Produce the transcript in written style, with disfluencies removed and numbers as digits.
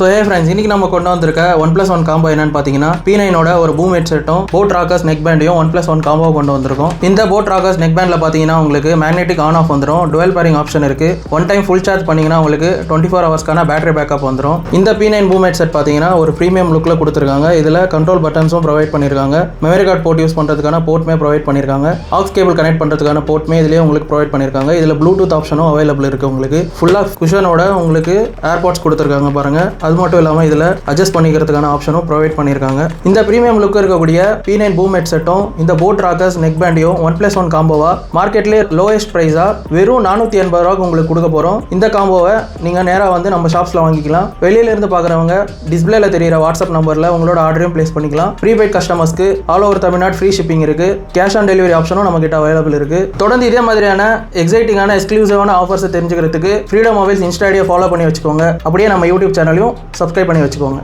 So friends, இன்னைக்கு நம்ம கொண்டு வந்திருக்க OnePlus1 காம்போ என்னன்னு பார்த்தீங்கன்னா P9ஓட ஒரு பூம் ஹெட்செட்டும் போட் ராக்கர்ஸ் நெக் பேண்டையும் OnePlus1 காம்போ கொண்டு வந்திருக்கோம். இந்த போட் ராக்கர்ஸ் நெக் பேண்டில் பார்த்தீங்கன்னா உங்களுக்கு மேக்னெட்டிக் ஆன் ஆஃப் வந்துடும். டுவெல் பேரிங் ஆப்ஷன் இருக்கு. ஒன் டைம் ஃபுல் சார்ஜ் பண்ணீங்கன்னா உங்களுக்கு 24 ஹவர்ஸ்க்கான பேட்டரி பேக்கப் வந்துடும். இந்த P9 பூம் ஹெட்செட் பார்த்தீங்கன்னா ஒரு ப்ரீமியம் லுக்கில் கொடுத்துருக்காங்க. இதில் கண்ட்ரோல் பட்டன்ஸும் ப்ரொவைட் பண்ணியிருக்காங்க. மெமரி கார்டு போர்ட் யூஸ் பண்ணுறதுக்கான போர்ட்மே ப்ரொவைட் பண்ணியிருக்காங்க. ஆக்ஸ் கேபிள் கனெக்ட் பண்ணுறதுக்கான போர்ட்மே இதுலேயே உங்களுக்கு ப்ரொவைட் பண்ணியிருக்காங்க. இதில் ப்ளூடூத் ஆப்ஷனும் அவைலபிள் இருக்கு. உங்களுக்கு ஃபுல்லாக குஷனோட உங்களுக்கு ஏர்பாட்ஸ் கொடுத்துருக்காங்க பாருங்க. அது மட்டும் இல்லாமல் இதில் அட்ஜஸ்ட் பண்ணிக்கிறதுக்கான ஆப்ஷனும் ப்ரொவைட் பண்ணியிருக்காங்க. இந்த ப்ரீமியம் லுக் இருக்கக்கூடிய P9 பூம் ஹெட்செட்டும் இந்த போட் ராக்கர்ஸ் நெக் பேண்டையும் OnePlus1 காம்போவா மார்க்கெட்லேயே லோயஸ்ட் ப்ரைஸா வெறும் 480 ரூபாய்க்கு உங்களுக்கு கொடுக்க போகிறோம். இந்த காம்போவை நீங்கள் நேராக வந்து நம்ம ஷாப்ஸில் வாங்கிக்கலாம். வெளியில இருந்து பார்க்குறவங்க டிஸ்பிளேல தெரியிற வாட்ஸ்அப் நம்பரில் உங்களோட ஆர்டரையும் பிளேஸ் பண்ணிக்கலாம். ப்ரீபெய்ட் கஸ்டமர்ஸ்க்கு all over Tamil Nadu free shipping இருக்கு. கேஷ் ஆன் டெலிவரி ஆப்ஷனும் நம்ம கிட்ட அவைலபிள் இருக்கு. தொடர்ந்து இதே மாதிரியான எக்ஸைட்டிங்கான எக்ஸ்க்ளூசிவான ஆஃபர்ஸை தெரிஞ்சுக்கிறதுக்கு ஃப்ரீடம் மொபைல்ஸ் இன்ஸ்டா ஐடியை ஃபாலோ பண்ணி வச்சுக்கோங்க. அப்படியே நம்ம யூடியூப் சேனலையும் சப்ஸ்கிரைப் பண்ணி வச்சுக்கோங்க.